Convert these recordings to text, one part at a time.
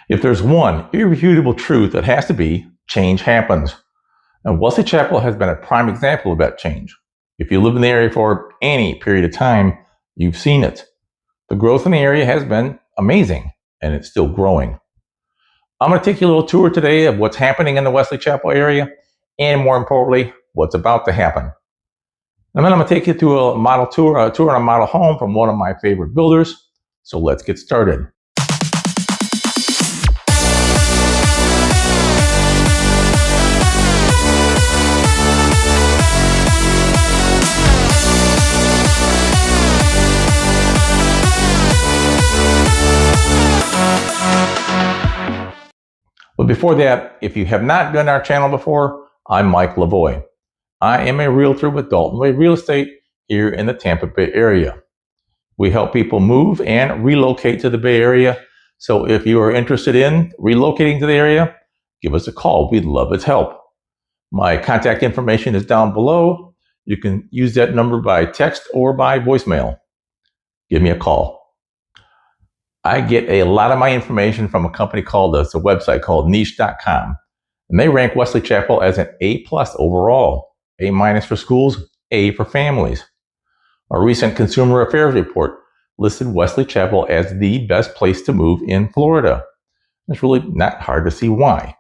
If there's one irrefutable truth, it has to be change happens. And Wesley Chapel has been a prime example of that change. If you live in the area for any period of time, you've seen it. The growth in the area has been amazing, and it's still growing. I'm going to take you a little tour today of what's happening in the Wesley Chapel area, and more importantly, what's about to happen. And then I'm going to take you through a tour on a model home from one of my favorite builders. So let's get started. But before that, if you have not been on our channel before, I'm Mike Lavoie. I am a realtor with Dalton Way Real Estate here in the Tampa Bay area. We help people move and relocate to the Bay Area. So if you are interested in relocating to the area, give us a call. We'd love its help. My contact information is down below. You can use that number by text or by voicemail. Give me a call. I get a lot of my information from a company called, it's a website called niche.com. And they rank Wesley Chapel as an A+ overall. A- for schools, A for families. A recent Consumer Affairs report listed Wesley Chapel as the best place to move in Florida. It's really not hard to see why.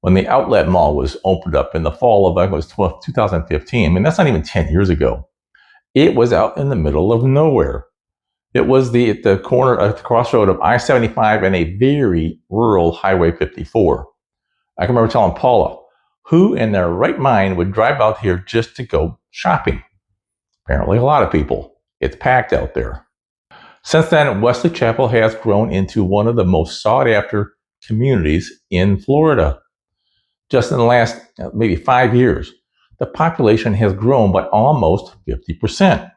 When the outlet mall was opened up in the fall of, I think it was 2015, I mean, that's not even 10 years ago. It was out in the middle of nowhere. It was at the corner, at the crossroad of I-75 and a very rural Highway 54. I can remember telling Paula, who in their right mind would drive out here just to go shopping? Apparently a lot of people. It's packed out there. Since then, Wesley Chapel has grown into one of the most sought after communities in Florida. Just in the last maybe 5 years, the population has grown by almost 50%.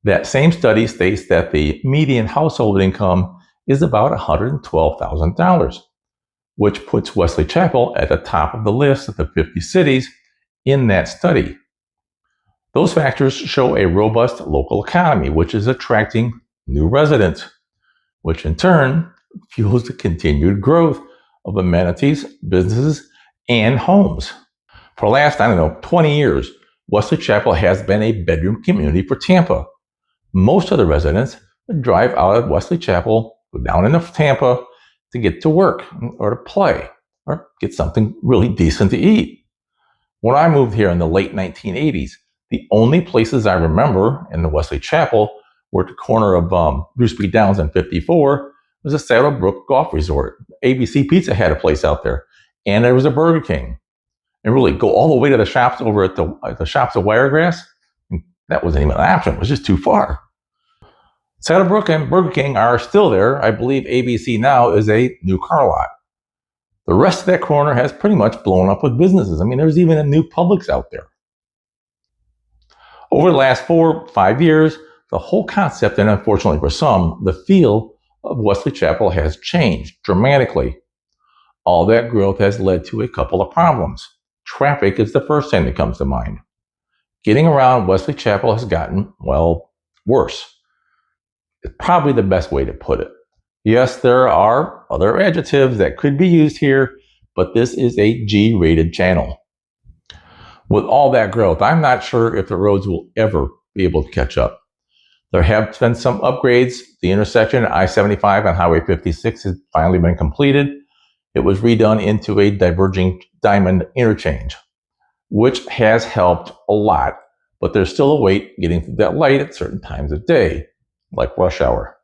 That same study states that the median household income is about $112,000, which puts Wesley Chapel at the top of the list of the 50 cities in that study. Those factors show a robust local economy, which is attracting new residents, which in turn fuels the continued growth of amenities, businesses, and homes. For the last, 20 years, Wesley Chapel has been a bedroom community for Tampa. Most of the residents drive out of Wesley Chapel, go down into Tampa to get to work or to play or get something really decent to eat. When I moved here in the late 1980s, the only places I remember in the Wesley Chapel were at the corner of Bruce Downs and 54 was a Saddlebrook Golf Resort. ABC Pizza had a place out there, and there was a Burger King. And really go all the way to the shops over at the shops of Wiregrass. That wasn't even an option. It was just too far. Saddlebrook and Burger King are still there. I believe ABC now is a new car lot. The rest of that corner has pretty much blown up with businesses. I mean, there's even a new Publix out there. Over the last 4 or 5 years, the whole concept, and unfortunately for some, the feel of Wesley Chapel has changed dramatically. All that growth has led to a couple of problems. Traffic is the first thing that comes to mind. Getting around Wesley Chapel has gotten, well, worse. It's probably the best way to put it. Yes, there are other adjectives that could be used here, but this is a G-rated channel. With all that growth, I'm not sure if the roads will ever be able to catch up. There have been some upgrades. The intersection at I-75 on Highway 56 has finally been completed. It was redone into a diverging diamond interchange, which has helped a lot, but there's still a wait getting through that light at certain times of day, like rush hour.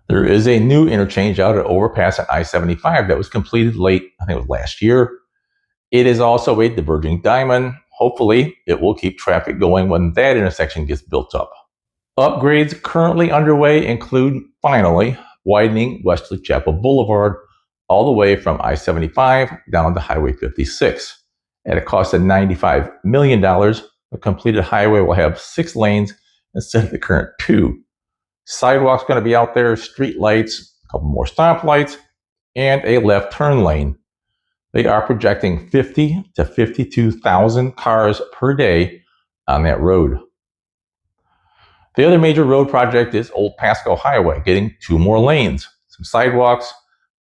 There is a new interchange out at overpass at I-75 that was completed late, I think it was last year. It is also a diverging diamond. Hopefully, it will keep traffic going when that intersection gets built up. Upgrades currently underway include, finally, widening Wesley Chapel Boulevard all the way from I-75 down to Highway 56. At a cost of $95 million, the completed highway will have 6 lanes instead of the current 2. Sidewalks going to be out there, street lights, a couple more stoplights, and a left turn lane. They are projecting 50 to 52,000 cars per day on that road. The other major road project is Old Pasco Highway, getting 2 more lanes, some sidewalks,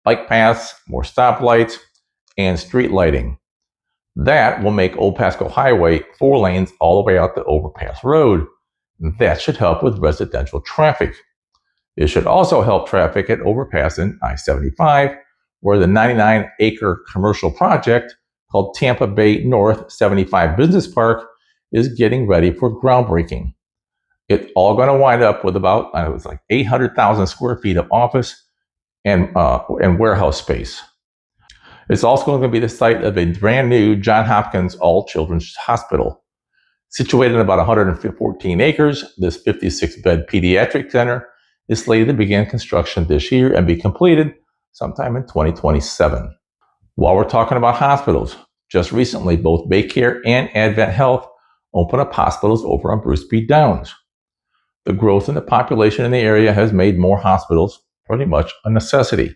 bike paths, more stoplights, and street lighting. That will make Old Pasco Highway 4 lanes all the way out to Overpass Road. That should help with residential traffic. It should also help traffic at Overpass in I-75, where the 99-acre commercial project called Tampa Bay North 75 Business Park is getting ready for groundbreaking. It's all going to wind up with about, it was like 800,000 square feet of office and warehouse space. It's also going to be the site of a brand new Johns Hopkins All Children's Hospital. Situated in about 114 acres, this 56-bed pediatric center is slated to begin construction this year and be completed sometime in 2027. While we're talking about hospitals, just recently both Baycare and Advent Health opened up hospitals over on Bruce B. Downs. The growth in the population in the area has made more hospitals pretty much a necessity.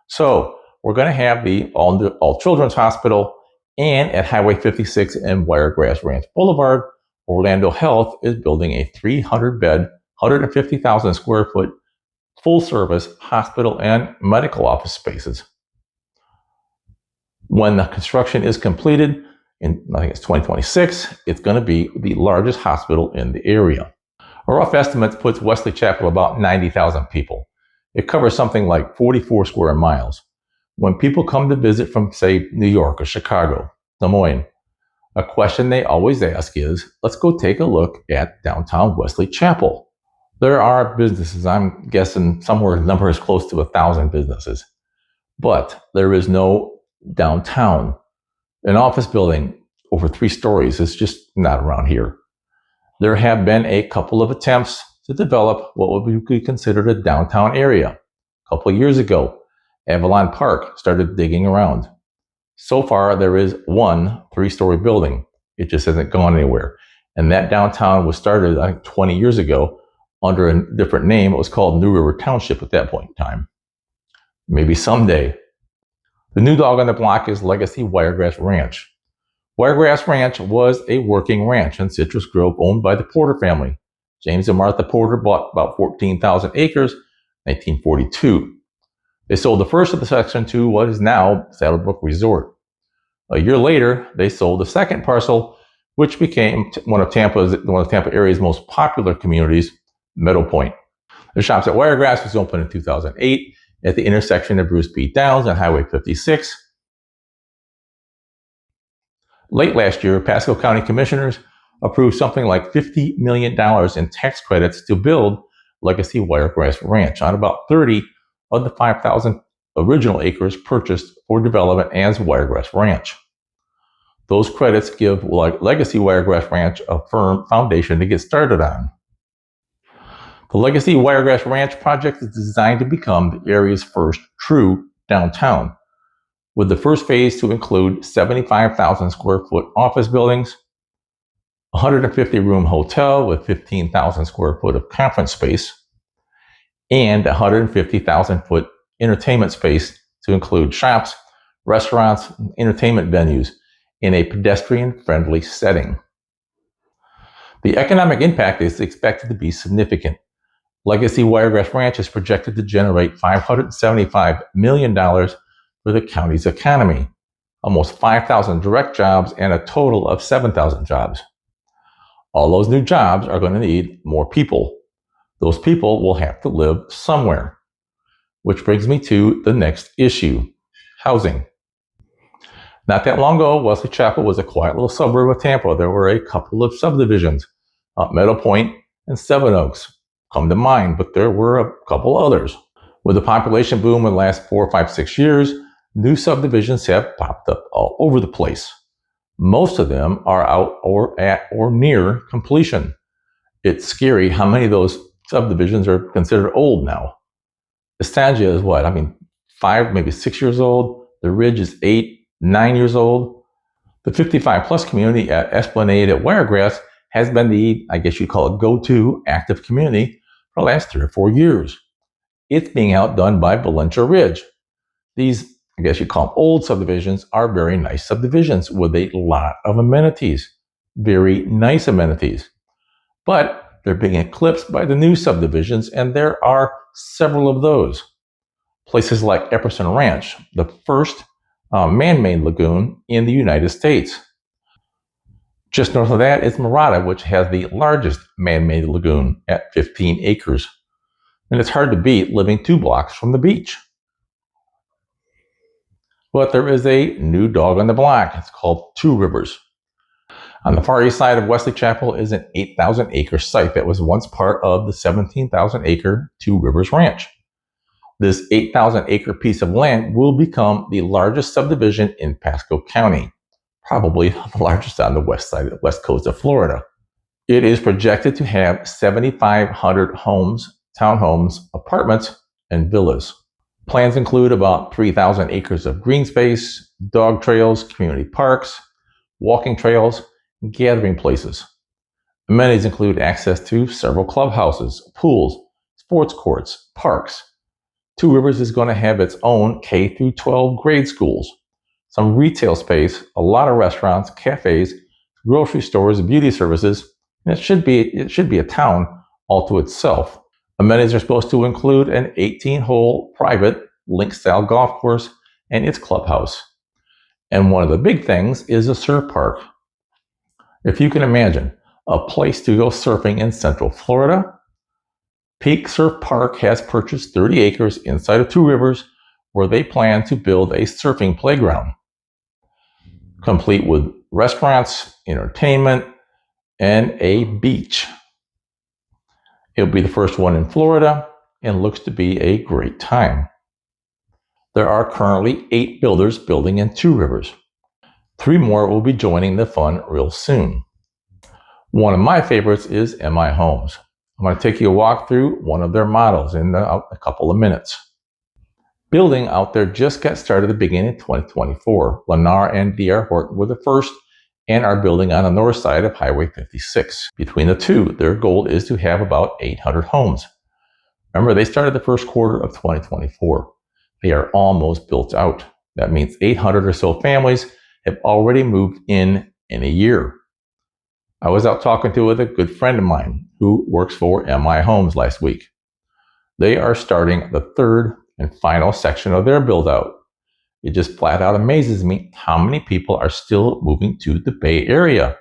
So we're going to have the All Children's Hospital, and at Highway 56 and Wiregrass Ranch Boulevard, Orlando Health is building a 300-bed, 150,000 square foot full-service hospital and medical office spaces. When the construction is completed, I think it's 2026, it's going to be the largest hospital in the area. A rough estimate puts Wesley Chapel about 90,000 people. It covers something like 44 square miles. When people come to visit from, say, New York or Chicago, Des Moines, a question they always ask is, let's go take a look at downtown Wesley Chapel. There are businesses, I'm guessing somewhere the number is close to 1,000 businesses, but there is no downtown. An office building over 3 stories is just not around here. There have been a couple of attempts to develop what would be considered a downtown area. A couple of years ago, Avalon Park started digging around. So far, there is one 3-story building. It just hasn't gone anywhere. And that downtown was started, I think, 20 years ago under a different name. It was called New River Township at that point in time. Maybe someday. The new dog on the block is Legacy Wiregrass Ranch. Wiregrass Ranch was a working ranch in Citrus Grove owned by the Porter family. James and Martha Porter bought about 14,000 acres in 1942. They sold the first of the section to what is now Saddlebrook Resort. A year later, they sold the second parcel, which became one of Tampa area's most popular communities, Meadow Point. The shops at Wiregrass was opened in 2008 at the intersection of Bruce B. Downs and Highway 56. Late last year, Pasco County Commissioners approved something like $50 million in tax credits to build Legacy Wiregrass Ranch on about 30 of the 5,000 original acres purchased for development as Wiregrass Ranch. Those credits give Legacy Wiregrass Ranch a firm foundation to get started on. The Legacy Wiregrass Ranch project is designed to become the area's first true downtown, with the first phase to include 75,000 square foot office buildings, a 150-room hotel with 15,000 square foot of conference space, and 150,000 foot entertainment space to include shops, restaurants, and entertainment venues in a pedestrian-friendly setting. The economic impact is expected to be significant. Legacy Wiregrass Ranch is projected to generate $575 million for the county's economy, almost 5,000 direct jobs and a total of 7,000 jobs. All those new jobs are going to need more people. Those people will have to live somewhere. Which brings me to the next issue, housing. Not that long ago, Wesley Chapel was a quiet little suburb of Tampa. There were a couple of subdivisions, Meadow Point and Seven Oaks come to mind, but there were a couple others. With the population boom in the last 4, 5, 6 years, new subdivisions have popped up all over the place. Most of them are out or at or near completion. It's scary how many of those subdivisions are considered old now. Estangia is what? 5, maybe 6 years old. The Ridge is 8, 9 years old. The 55 plus community at Esplanade at Wiregrass has been the, I guess you call it, go-to active community for the last 3 or 4 years. It's being outdone by Valencia Ridge. These, I guess you call them old subdivisions, are very nice subdivisions with a lot of amenities. Very nice amenities. But they're being eclipsed by the new subdivisions, and there are several of those. Places like Epperson Ranch, the first man-made lagoon in the United States. Just north of that is Murata, which has the largest man-made lagoon at 15 acres. And it's hard to beat living 2 blocks from the beach. But there is a new dog on the block. It's called Two Rivers. On the far east side of Wesley Chapel is an 8,000-acre site that was once part of the 17,000-acre Two Rivers Ranch. This 8,000-acre piece of land will become the largest subdivision in Pasco County, probably the largest on the west coast of Florida. It is projected to have 7,500 homes, townhomes, apartments, and villas. Plans include about 3,000 acres of green space, dog trails, community parks, walking trails, and gathering places. Amenities include access to several clubhouses, pools, sports courts, parks. Two Rivers is going to have its own K through 12 grade schools, some retail space, a lot of restaurants, cafes, grocery stores, beauty services, and it should be a town all to itself. Amenities are supposed to include an 18-hole private link-style golf course and its clubhouse. And one of the big things is a surf park. If you can imagine a place to go surfing in Central Florida, Peak Surf Park has purchased 30 acres inside of Two Rivers where they plan to build a surfing playground, complete with restaurants, entertainment, and a beach. It'll be the first one in Florida and looks to be a great time. There are currently 8 builders building in Two Rivers. 3 more will be joining the fun real soon. One of my favorites is MI Homes. I'm going to take you a walk through one of their models in a couple of minutes. Building out there just got started at the beginning of 2024. Lennar and D.R. Horton were the first and are building on the north side of Highway 56. Between the two, their goal is to have about 800 homes. Remember, they started the first quarter of 2024. They are almost built out. That means 800 or so families have already moved in a year. I was out talking with a good friend of mine who works for MI Homes last week. They are starting the third and final section of their build out. It just flat out amazes me how many people are still moving to the Bay Area.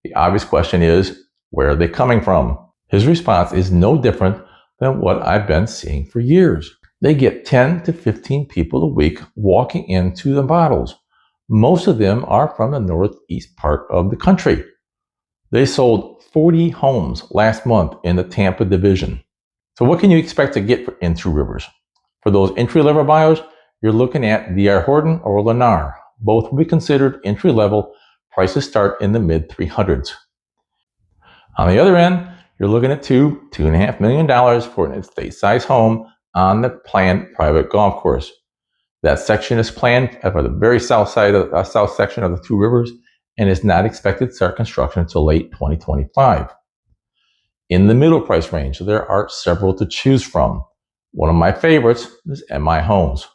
The obvious question is, where are they coming from? His response is no different than what I've been seeing for years. They get 10 to 15 people a week walking into the bottles. Most of them are from the northeast part of the country. They sold 40 homes last month in the Tampa division. So what can you expect to get in Two Rivers? For those entry-level buyers, you're looking at D.R. Horton or Lennar. Both will be considered entry-level. Prices start in the mid-300s. On the other end, you're looking at $2.5 million for an estate-size home on the planned private golf course. That section is planned for the very south section of the Two Rivers and is not expected to start construction until late 2025. In the middle price range, there are several to choose from. One of my favorites is MI Homes.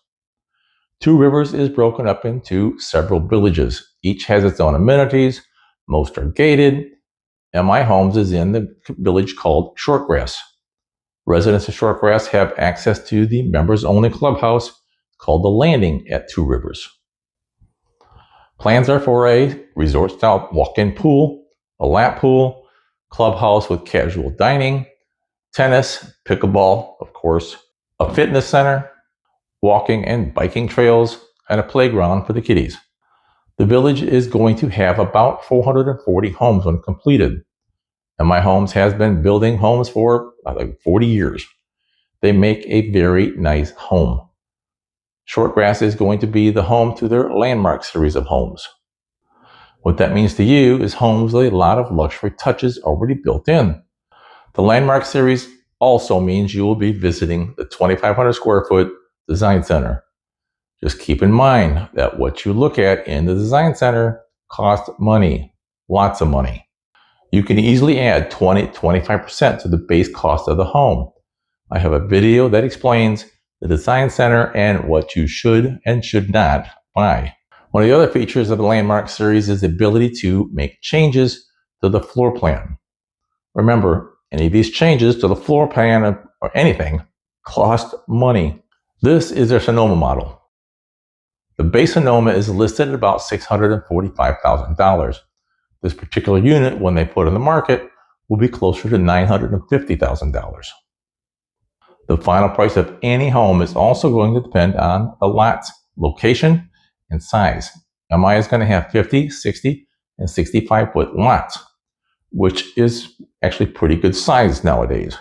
Two Rivers is broken up into several villages. Each has its own amenities. Most are gated. MI Homes is in the village called Shortgrass. Residents of Shortgrass have access to the members-only clubhouse called The Landing at Two Rivers. Plans are for a resort-style walk-in pool, a lap pool, clubhouse with casual dining, tennis, pickleball, of course, a fitness center, walking and biking trails, and a playground for the kiddies. The village is going to have about 440 homes when completed. MI Homes has been building homes for 40 years. They make a very nice home. Shortgrass is going to be the home to their Landmark series of homes. What that means to you is homes with a lot of luxury touches already built in. The Landmark series also means you will be visiting the 2,500 square foot design center. Just keep in mind that what you look at in the design center costs money, lots of money. You can easily add 20-25% to the base cost of the home. I have a video that explains the design center and what you should and should not buy. One of the other features of the Landmark series is the ability to make changes to the floor plan. Remember, any of these changes to the floor plan or anything cost money. This is their Sonoma model. The base Sonoma is listed at about $645,000. This particular unit, when they put on the market, will be closer to $950,000. The final price of any home is also going to depend on the lot's location and size. MI is going to have 50, 60, and 65-foot lots, which is actually pretty good size nowadays.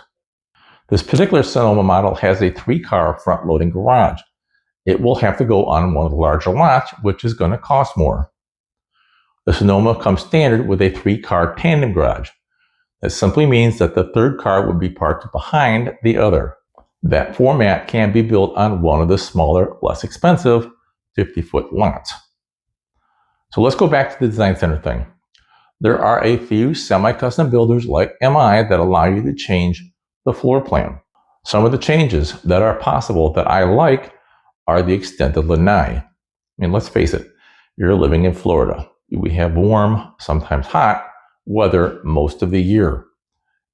This particular Sonoma model has a 3-car front-loading garage. It will have to go on one of the larger lots, which is going to cost more. The Sonoma comes standard with a 3-car tandem garage. That simply means that the third car would be parked behind the other. That format can be built on one of the smaller, less expensive 50-foot lots. So let's go back to the design center thing. There are a few semi-custom builders like MI that allow you to change the floor plan. Some of the changes that are possible that I like are the extended lanai. I mean, let's face it, you're living in Florida. We have warm, sometimes hot weather most of the year.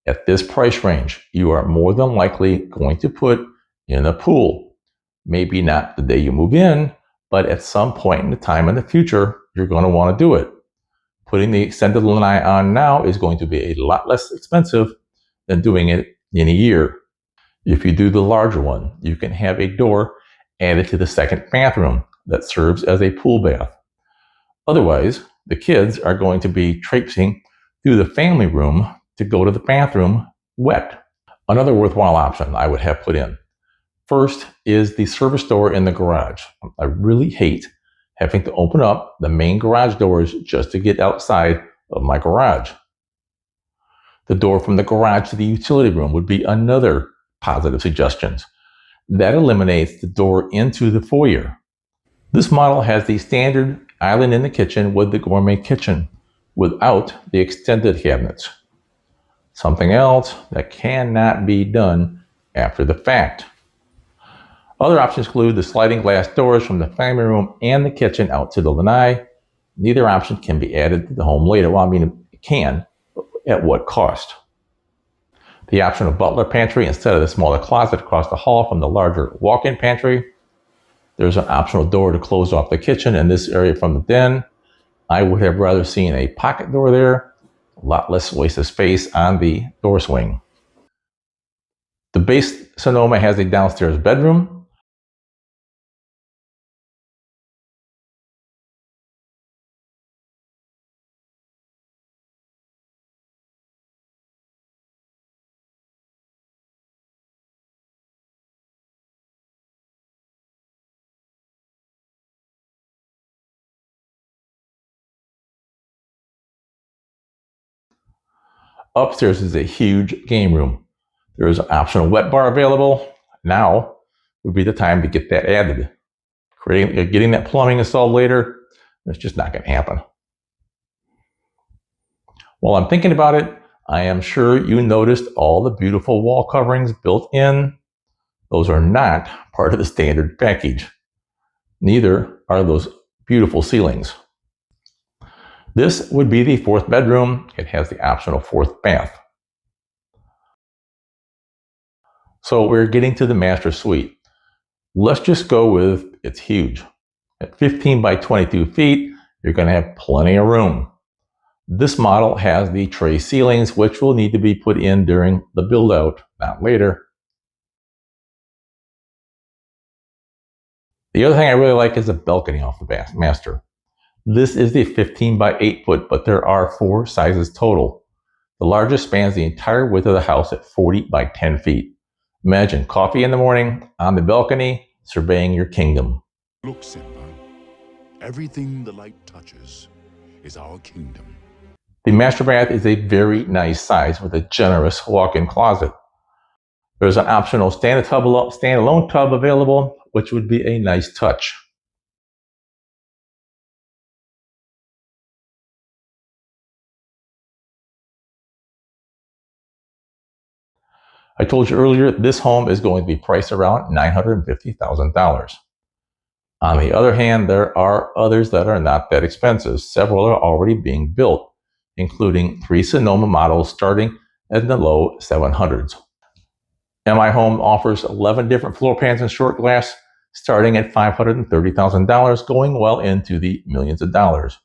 At this price range, you are more than likely going to put in a pool. Maybe not the day you move in, but at some point in the time in the future, you're going to want to do it. Putting the extended lanai on now is going to be a lot less expensive than doing it in a year. If you do the larger one, you can have a door added to the second bathroom that serves as a pool bath. Otherwise, the kids are going to be traipsing through the family room to go to the bathroom wet. Another worthwhile option I would have put in. First is the service door in the garage. I really hate having to open up the main garage doors just to get outside of my garage. The door from the garage to the utility room would be another positive suggestion. That eliminates the door into the foyer. This model has the standard island in the kitchen with the gourmet kitchen without the extended cabinets. Something else that cannot be done after the fact. Other options include the sliding glass doors from the family room and the kitchen out to the lanai. Neither option can be added to the home later. Well, I mean, it can, but at what cost? The option of butler pantry instead of the smaller closet across the hall from the larger walk-in pantry. There's an optional door to close off the kitchen and this area from the den. I would have rather seen a pocket door there, a lot less waste of space on the door swing. The base Sonoma has a downstairs bedroom. Upstairs is a huge game room. There is an optional wet bar available. Now would be the time to get that added. Getting that plumbing installed later, it's just not going to happen. While I'm thinking about it, I am sure you noticed all the beautiful wall coverings built in. Those are not part of the standard package. Neither are those beautiful ceilings. This would be the fourth bedroom. It has the optional fourth bath. So we're getting to the master suite. Let's just go with it's huge. At 15 by 22 feet, you're going to have plenty of room. This model has the tray ceilings, which will need to be put in during the build out, not later. The other thing I really like is the balcony off the master. This is the 15 by 8 foot, but there are 4 sizes total. The largest spans the entire width of the house at 40 by 10 feet. Imagine coffee in the morning on the balcony, surveying your kingdom. Look, Simba, everything the light touches is our kingdom. The master bath is a very nice size with a generous walk-in closet. There's an optional standalone tub available, which would be a nice touch. I told you earlier, this home is going to be priced around $950,000. On the other hand, there are others that are not that expensive. Several are already being built, including 3 Sonoma models starting in the low 700s. MI Home offers 11 different floor plans in Shortgrass, starting at $530,000, going well into the millions of dollars.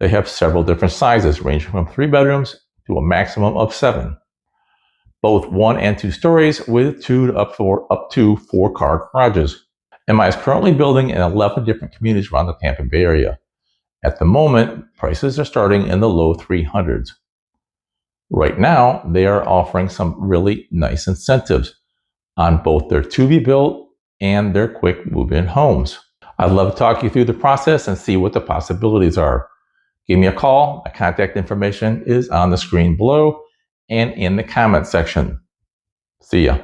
They have several different sizes, ranging from 3 bedrooms to a maximum of 7. Both 1 and 2 stories with 2 up to 4 car garages. MI is currently building in 11 different communities around the Tampa Bay area. At the moment, prices are starting in the low 300s. Right now, they are offering some really nice incentives on both their to-be-built and their quick move-in homes. I'd love to talk you through the process and see what the possibilities are. Give me a call. My contact information is on the screen below and in the comment section. See ya.